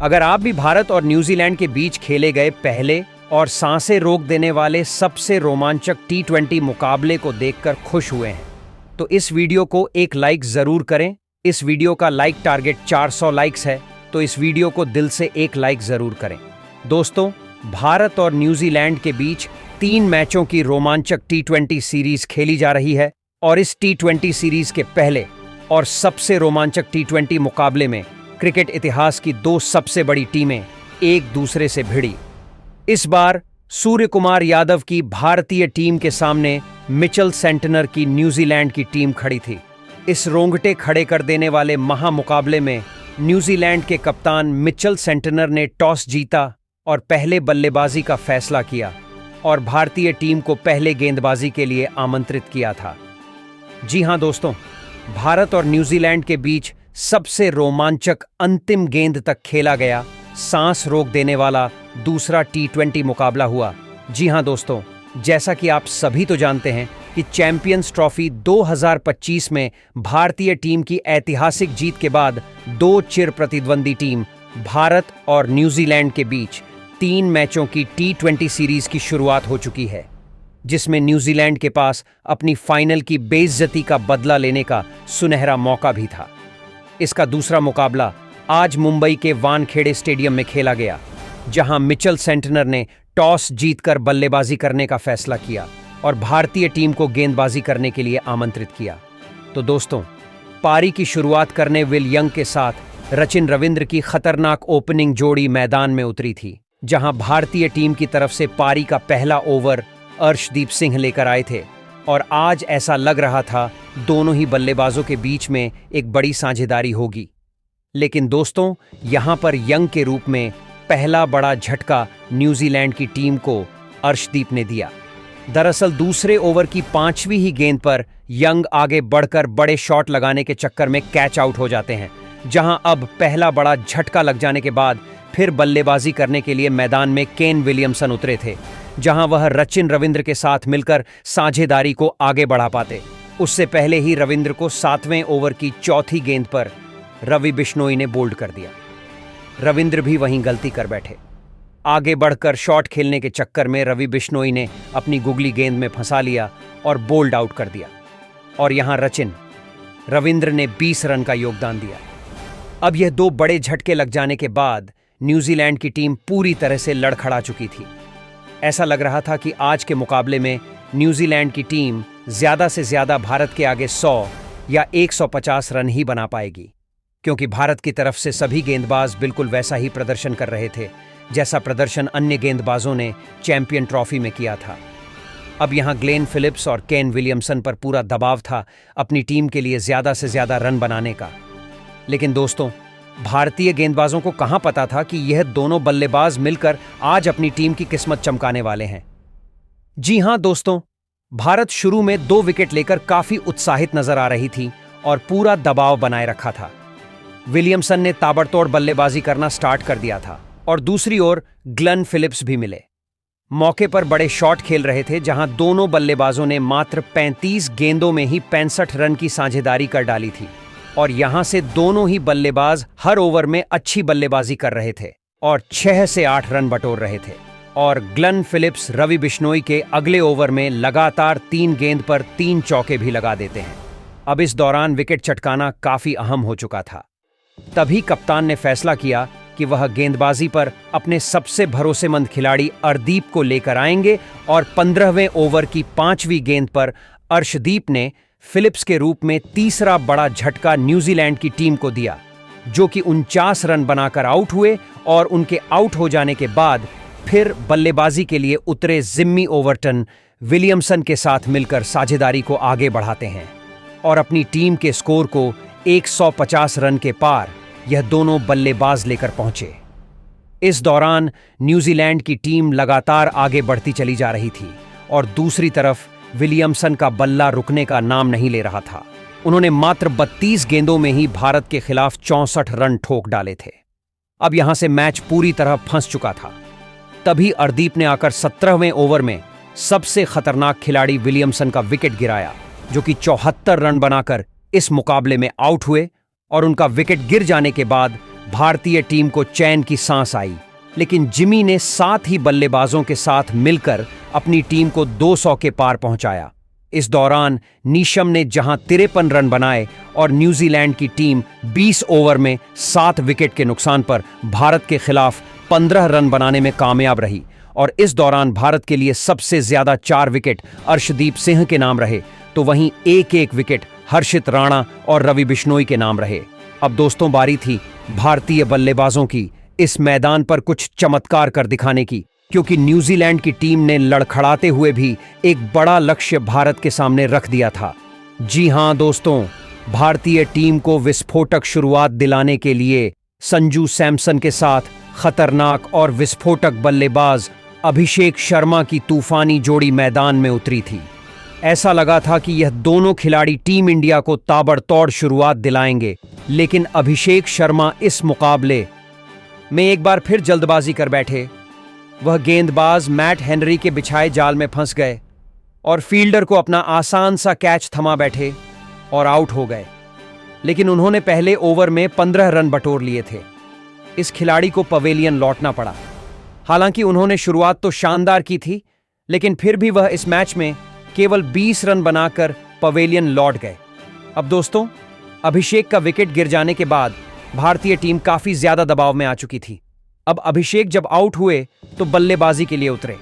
अगर आप भी भारत और न्यूजीलैंड के बीच खेले गए पहले और सांसें रोक देने वाले सबसे रोमांचक T20 मुकाबले को देखकर खुश हुए हैं तो इस वीडियो को एक लाइक जरूर करें। इस वीडियो का लाइक टारगेट 400 लाइक्स है, तो इस वीडियो को दिल से एक लाइक जरूर करें। दोस्तों, भारत और न्यूजीलैंड के बीच 3 मैचों की रोमांचक T20 सीरीज खेली जा रही है और इस T20 सीरीज के पहले और सबसे रोमांचक T20 मुकाबले में क्रिकेट इतिहास की 2 सबसे बड़ी टीमें एक दूसरे से भिड़ी। इस बार सूर्य कुमार यादव की भारतीय टीम के सामने मिचेल सेंटनर की न्यूजीलैंड की टीम खड़ी थी। इस रोंगटे खड़े कर देने वाले महामुकाबले में न्यूजीलैंड के कप्तान मिचेल सेंटनर ने टॉस जीता और पहले बल्लेबाजी का फैसला किया और भारतीय टीम को पहले गेंदबाजी के लिए आमंत्रित किया था। जी हां दोस्तों, भारत और न्यूजीलैंड के बीच सबसे रोमांचक अंतिम गेंद तक खेला गया सांस रोक देने वाला दूसरा T20 मुकाबला हुआ। जी हां दोस्तों, जैसा कि आप सभी तो जानते हैं कि चैंपियंस ट्रॉफी 2025 में भारतीय टीम की ऐतिहासिक जीत के बाद 2 चिर प्रतिद्वंदी टीम भारत और न्यूजीलैंड के बीच 3 मैचों की T20 सीरीज की शुरुआत हो चुकी है, जिसमें न्यूजीलैंड के पास अपनी फाइनल की बेइज्जती का बदला लेने का सुनहरा मौका भी था। इसका दूसरा मुकाबला आज मुंबई के वानखेड़े स्टेडियम में खेला गया, जहां मिचेल सेंटनर ने टॉस जीतकर बल्लेबाजी करने का फैसला किया और भारतीय टीम को गेंदबाजी करने के लिए आमंत्रित किया। तो दोस्तों, पारी की शुरुआत करने विल यंग के साथ रचिन रविंद्र की खतरनाक ओपनिंग जोड़ी मैदान में उतरी थी, जहां भारतीय टीम की तरफ से पारी का पहला ओवर अर्शदीप सिंह लेकर आए थे और आज ऐसा लग रहा था दोनों ही बल्लेबाजों के बीच में एक बड़ी साझेदारी होगी। लेकिन दोस्तों, यहां पर यंग के रूप में पहला बड़ा झटका न्यूजीलैंड की टीम को अर्शदीप ने दिया। दरअसल दूसरे ओवर की 5वीं ही गेंद पर यंग आगे बढ़कर बड़े शॉट लगाने के चक्कर में कैच आउट हो जाते हैं, जहां अब पहला बड़ा झटका लग जाने के बाद फिर बल्लेबाजी करने के लिए मैदान में केन विलियमसन उतरे थे, जहां वह रचिन रविंद्र के साथ मिलकर साझेदारी को आगे बढ़ा पाते। उससे पहले ही रविंद्र को 7वें ओवर की 4थी गेंद पर रवि बिश्नोई ने बोल्ड कर दिया। रविंद्र भी वहीं गलती कर बैठे। आगे बढ़कर शॉट खेलने के चक्कर में रवि बिश्नोई ने अपनी गुगली गेंद में फंसा लिया और बोल्ड आउट कर दिया और यहां रविंद्र ने 20 रन का योगदान दिया। अब यह 2 बड़े झटके लग जाने के बाद न्यूजीलैंड की टीम पूरी तरह से लड़खड़ा चुकी थी। ऐसा लग रहा था कि आज के मुकाबले में न्यूजीलैंड की टीम ज्यादा से ज्यादा भारत के आगे 100 या 150 रन ही बना पाएगी, क्योंकि भारत की तरफ से सभी गेंदबाज बिल्कुल वैसा ही प्रदर्शन कर रहे थे जैसा प्रदर्शन अन्य गेंदबाजों ने चैंपियन ट्रॉफी में किया था। अब यहां ग्लेन फिलिप्स और केन विलियमसन पर पूरा दबाव था अपनी टीम के लिए ज्यादा से ज्यादा रन बनाने का। लेकिन दोस्तों, भारतीय गेंदबाजों को कहां पता था कि यह दोनों बल्लेबाज मिलकर आज अपनी टीम की किस्मत चमकाने वाले हैं। जी हां दोस्तों, भारत शुरू में 2 विकेट लेकर काफी उत्साहित नजर आ रही थी और पूरा दबाव बनाए रखा था। विलियमसन ने ताबड़तोड़ बल्लेबाजी करना स्टार्ट कर दिया था और दूसरी ओर ग्लेन फिलिप्स भी मिले। मौके पर बड़े शॉट खेल रहे थे, जहां दोनों बल्लेबाजों ने मात्र 35 गेंदों में ही 65 रन की साझेदारी कर डाली थी और यहां से दोनों ही बल्लेबाज हर ओवर में अच्छी बल्लेबाजी कर रहे थे और 6 से 8 रन बटोर रहे थे। और ग्लेन फिलिप्स रवि बिश्नोई के अगले ओवर में लगातार 3 गेंद पर 3 चौके भी लगा देते हैं। अब इस दौरान विकेट चटकाना काफी अहम हो चुका था। तभी कप्तान ने फैसला किया कि वह गेंदबाजी पर अपने सबसे भरोसेमंद खिलाड़ी अर्शदीप को लेकर आएंगे और 15वें ओवर की 5वीं गेंद पर अर्शदीप ने फिलिप्स के रूप में तीसरा बड़ा झटका न्यूजीलैंड की टीम को दिया, जो कि 49 रन बनाकर आउट हुए और उनके आउट हो जाने के बाद फिर बल्लेबाजी के लिए उतरे जिम्मी ओवरटन विलियमसन के साथ मिलकर साझेदारी को आगे बढ़ाते हैं और अपनी टीम के स्कोर को 150 रन के पार यह दोनों बल्लेबाज लेकर पहुंचे। इस दौरान न्यूजीलैंड की टीम लगातार आगे बढ़ती चली जा रही थी और दूसरी तरफ विलियमसन का बल्ला रुकने का नाम नहीं ले रहा था। उन्होंने मात्र 32 गेंदों में ही भारत के खिलाफ 64 रन ठोक डाले थे। अब यहां से मैच पूरी तरह फंस चुका था। तभी अर्शदीप ने आकर 17वें ओवर में सबसे खतरनाक खिलाड़ी विलियमसन का विकेट गिराया, जो कि 74 रन बनाकर इस मुकाबले में आउट हुए और उनका विकेट गिर जाने के बाद भारतीय टीम को चैन की सांस आई, लेकिन जिमी ने 7 ही बल्लेबाजों के साथ मिलकर अपनी टीम को 200 के पार पहुंचाया। इस दौरान नीशम ने जहां 53 रन बनाए और न्यूजीलैंड की टीम 20 ओवर में 7 विकेट के नुकसान पर भारत के खिलाफ 15 रन बनाने में कामयाब रही, और इस दौरान भारत के लिए सबसे ज्यादा 4 विकेट अर्शदीप सिंह के नाम रहे, तो वहीं एक विकेट हर्षित राणा और रवि बिश्नोई के नाम रहे। अब दोस्तों, बारी थी भारतीय बल्लेबाजों की इस मैदान पर कुछ चमत्कार कर दिखाने की, क्योंकि न्यूजीलैंड की टीम ने लड़खड़ाते हुए भी एक बड़ा लक्ष्य भारत के सामने रख दिया था। जी हां दोस्तों, भारतीय टीम को विस्फोटक शुरुआत दिलाने के लिए संजू सैमसन के साथ खतरनाक और विस्फोटक बल्लेबाज अभिषेक शर्मा की तूफानी जोड़ी मैदान में उतरी थी। ऐसा लगा था कि यह दोनों खिलाड़ी टीम इंडिया को ताबड़तोड़ शुरुआत दिलाएंगे, लेकिन अभिषेक शर्मा इस मुकाबले में एक बार फिर जल्दबाजी कर बैठे। वह गेंदबाज मैट हेनरी के बिछाए जाल में फंस गए और फील्डर को अपना आसान सा कैच थमा बैठे और आउट हो गए। लेकिन उन्होंने पहले ओवर में 15 रन बटोर लिए थे। इस खिलाड़ी को पवेलियन लौटना पड़ा। हालांकि उन्होंने शुरुआत तो शानदार की थी, लेकिन फिर भी वह इस मैच में केवल 20 रन बनाकर पवेलियन लौट गए। अब दोस्तों, अभिषेक का विकेट गिर जाने के बाद भारतीय टीम काफी ज्यादा दबाव में आ चुकी थी। अब अभिषेक जब आउट हुए तो बल्लेबाजी के लिए उतरे।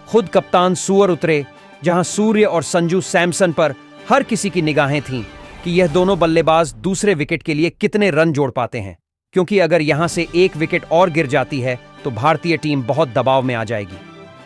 खुद कप्तान सुअर उतरे, जहां सूर्य और संजू सैमसन पर हर किसी की निगाहें थीं कि यह दोनों बल्लेबाज दूसरे विकेट के लिए कितने रन जोड़ पाते हैं, क्योंकि अगर यहां से एक विकेट और गिर जाती है तो भारतीय टीम बहुत दबाव में आ जाएगी।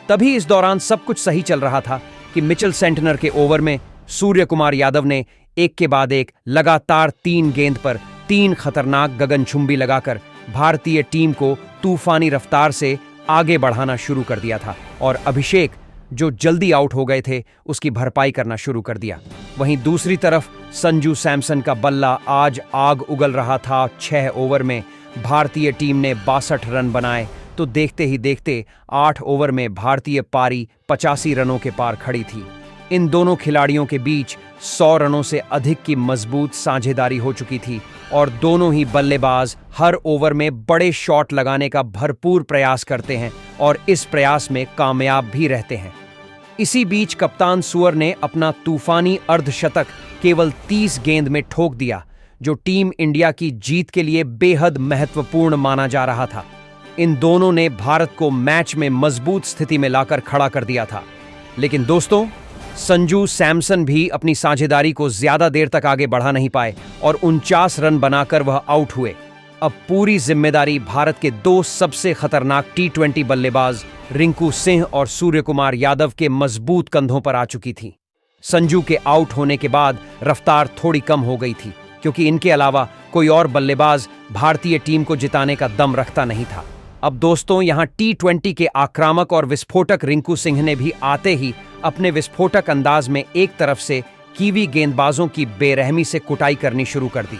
तभी इस दौरान सब कुछ सही चल रहा था कि मिचेल सेंटनर के ओवर में सूर्य कुमार यादव ने एक के बाद एक लगातार 3 गेंद पर 3 खतरनाक गगनचुंबी लगाकर भारतीय टीम को तूफानी रफ्तार से आगे बढ़ाना शुरू कर दिया था, और अभिषेक, जो जल्दी आउट हो गए थे, उसकी भरपाई करना शुरू कर दिया। वहीं दूसरी तरफ संजू सैमसन का बल्ला आज आग उगल रहा था। 6 ओवर में भारतीय टीम ने 62 रन बनाए, तो देखते ही देखते 8 ओवर में भारतीय पारी 85 रनों के पार खड़ी थी। इन दोनों खिलाड़ियों के बीच 100 रनों से अधिक की मजबूत साझेदारी हो चुकी थी, और दोनों ही बल्लेबाज हर ओवर में बड़े शॉट लगाने का भरपूर प्रयास करते हैं और इस प्रयास में कामयाब भी रहते हैं। इसी बीच कप्तान सुअर ने अपना तूफानी अर्धशतक केवल 30 गेंद में ठोक दिया, जो टीम इंडिया की जीत के लिए बेहद महत्वपूर्ण माना जा रहा था। इन दोनों ने भारत को मैच में मजबूत स्थिति में लाकर खड़ा कर दिया था। लेकिन दोस्तों, संजू सैमसन भी अपनी साझेदारी को ज्यादा देर तक आगे बढ़ा नहीं पाए और 49 रन बनाकर वह आउट हुए। अब पूरी जिम्मेदारी भारत के 2 सबसे खतरनाक T20 बल्लेबाज रिंकू सिंह और सूर्य कुमार यादव के मजबूत कंधों पर आ चुकी थी। संजू के आउट होने के बाद रफ्तार थोड़ी कम हो गई थी, क्योंकि इनके अलावा कोई और बल्लेबाज भारतीय टीम को जिताने का दम रखता नहीं था। अब दोस्तों, यहां T20 के आक्रामक और विस्फोटक रिंकू सिंह ने भी आते ही अपने विस्फोटक अंदाज में एक तरफ से कीवी गेंदबाजों की बेरहमी से कुटाई करनी शुरू कर दी।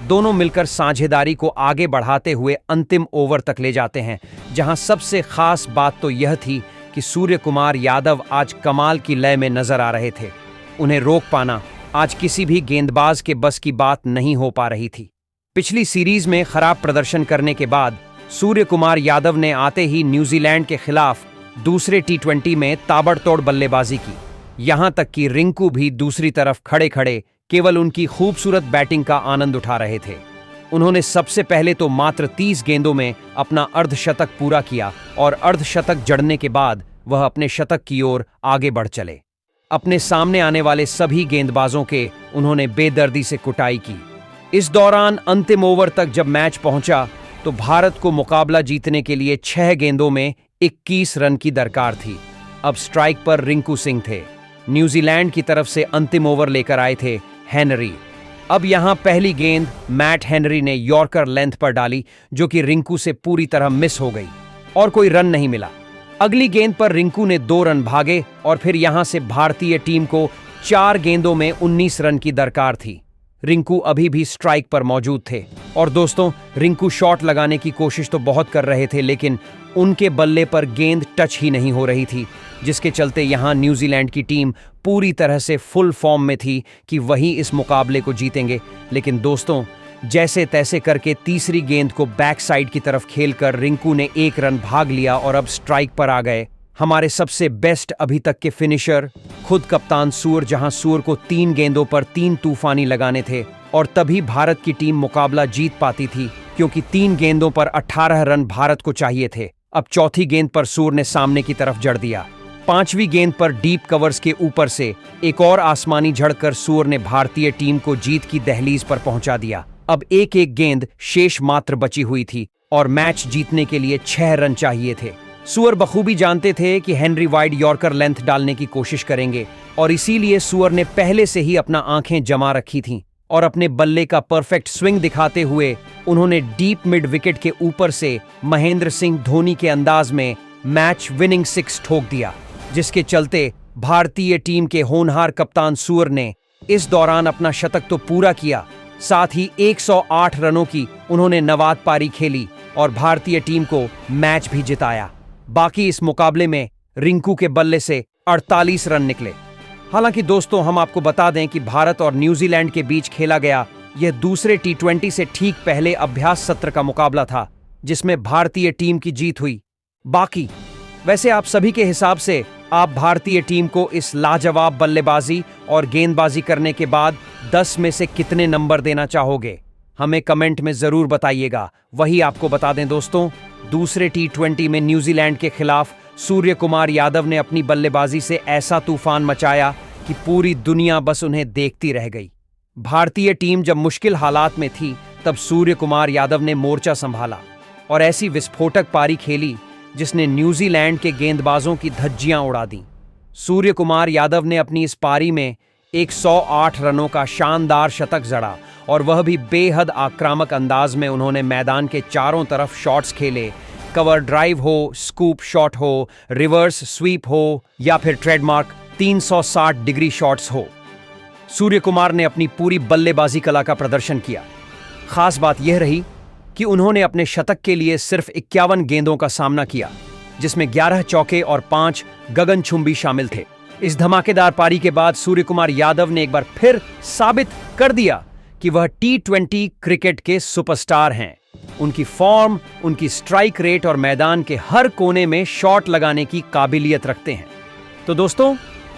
दोनों मिलकर साझेदारी को आगे बढ़ाते हुए अंतिम ओवर तक ले जाते हैं, जहां सबसे खास बात तो यह थी कि सूर्य कुमार यादव आज कमाल की लय में नजर आ रहे थे। उन्हें रोक पाना आज किसी भी गेंदबाज के बस की बात नहीं हो पा रही थी। पिछली सीरीज में खराब प्रदर्शन करने के बाद सूर्य कुमार यादव ने आते ही न्यूजीलैंड के खिलाफ दूसरे T20 में ताबड़तोड़ बल्लेबाजी की। यहां तक कि रिंकू भी दूसरी तरफ खड़े खड़े केवल उनकी खूबसूरत बैटिंग का आनंद उठा रहे थे। उन्होंने सबसे पहले तो मात्र 30 गेंदों में अपना अर्धशतक पूरा किया, और अर्धशतक जड़ने के बाद वह अपने शतक की ओर आगे बढ़ चले। अपने सामने आने वाले सभी गेंदबाजों के उन्होंने बेदर्दी से कुटाई की। इस दौरान अंतिम ओवर तक जब मैच पहुंचा तो भारत को मुकाबला जीतने के लिए 6 गेंदों में 21 रन की दरकार थी। अब स्ट्राइक पर रिंकू सिंह थे। न्यूजीलैंड की तरफ से अंतिम ओवर लेकर आए थे हेनरी। अब यहां पहली गेंद मैट हेनरी ने यॉर्कर लेंथ पर डाली, जो कि रिंकू से पूरी तरह मिस हो गई और कोई रन नहीं मिला। अगली गेंद पर रिंकू ने 2 रन भागे और फिर यहां से भारतीय टीम को 4 गेंदों में 19 रन की दरकार थी। रिंकू अभी भी स्ट्राइक पर मौजूद थे, और दोस्तों, रिंकू शॉट लगाने की कोशिश तो बहुत कर रहे थे, लेकिन उनके बल्ले पर गेंद टच ही नहीं हो रही थी, जिसके चलते यहां न्यूजीलैंड की टीम पूरी तरह से फुल फॉर्म में थी कि वही इस मुकाबले को जीतेंगे। लेकिन दोस्तों, जैसे तैसे करके तीसरी गेंद को बैक साइड की तरफ खेलकर रिंकू ने 1 रन भाग लिया और अब स्ट्राइक पर आ गए हमारे सबसे बेस्ट अभी तक के फिनिशर, खुद कप्तान सूर, जहां सूर को 3 गेंदों पर 3 तूफानी लगाने थे और तभी भारत की टीम मुकाबला जीत पाती थी, क्योंकि 3 गेंदों पर 18 रन भारत को चाहिए थे। अब चौथी गेंद पर सूर ने सामने की तरफ जड़ दिया। 5वीं गेंद पर डीप कवर्स के ऊपर से एक और आसमानी झड़कर सूर ने भारतीय टीम को जीत की दहलीज पर पहुंचा दिया। अब एक गेंद शेष मात्र बची हुई थी और मैच जीतने के लिए 6 रन चाहिए थे। सूअर बखूबी जानते थे कि हेनरी वाइड यॉर्कर लेंथ डालने की कोशिश करेंगे और इसीलिए सूअर ने पहले से ही अपना आंखें जमा रखी थीं और अपने बल्ले का परफेक्ट स्विंग दिखाते हुए उन्होंने डीप मिड विकेट के ऊपर से महेंद्र सिंह धोनी के अंदाज में मैच विनिंग 6 ठोक दिया, जिसके चलते भारतीय टीम के होनहार कप्तान सूअर ने इस दौरान अपना शतक तो पूरा किया, साथ ही 108 रनों की उन्होंने नवाद पारी खेली और भारतीय टीम को मैच भी जिताया। बाकी इस मुकाबले में रिंकू के बल्ले से 48 रन निकले। हालांकि दोस्तों, हम आपको बता दें कि भारत और न्यूजीलैंड के बीच खेला गया यह दूसरे T20 से ठीक पहले अभ्यास सत्र का मुकाबला था, जिसमें भारतीय टीम की जीत हुई। बाकी वैसे आप सभी के हिसाब से आप भारतीय टीम को इस लाजवाब बल्लेबाजी और गेंदबाजी करने के बाद 10 में से कितने नंबर देना चाहोगे? हमें कमेंट में जरूर बताइएगा। वही आपको बता दें दोस्तों, दूसरे T20 में न्यूजीलैंड के खिलाफ सूर्य कुमार यादव ने अपनी बल्लेबाजी से ऐसा तूफान मचाया कि पूरी दुनिया बस उन्हें देखती रह गई। भारतीय टीम जब मुश्किल हालात में थी तब सूर्य कुमार यादव ने मोर्चा संभाला और ऐसी विस्फोटक पारी खेली जिसने न्यूजीलैंड के गेंदबाजों की धज्जियां उड़ा दी। सूर्य कुमार यादव ने अपनी इस पारी में 108 रनों का शानदार शतक जड़ा और वह भी बेहद आक्रामक अंदाज में। उन्होंने मैदान के चारों तरफ शॉट्स खेले, कवर ड्राइव हो, स्कूप शॉट हो, रिवर्स स्वीप हो या फिर ट्रेडमार्क 360 डिग्री शॉट्स हो। सूर्य कुमार ने अपनी पूरी बल्लेबाजी कला का प्रदर्शन किया। खास बात यह रही कि उन्होंने अपने शतक के लिए सिर्फ 51 गेंदों का सामना किया, जिसमें 11 चौके और 5 गगनचुंबी शामिल थे। इस धमाकेदार पारी के बाद सूर्य कुमार यादव ने एक बार फिर साबित कर दिया कि वह T20 क्रिकेट के सुपरस्टार हैं। उनकी फॉर्म, उनकी स्ट्राइक रेट और मैदान के हर कोने में शॉट लगाने की काबिलियत रखते हैं। तो दोस्तों,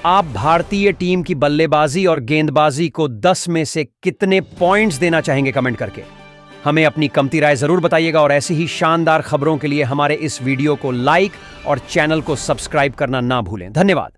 आप भारतीय टीम की बल्लेबाजी और गेंदबाजी को 10 में से कितने पॉइंट्स देना चाहेंगे? कमेंट करके हमें अपनी कीमती राय जरूर बताइएगा और ऐसी ही शानदार खबरों के लिए हमारे इस वीडियो को लाइक और चैनल को सब्सक्राइब करना ना भूलें। धन्यवाद।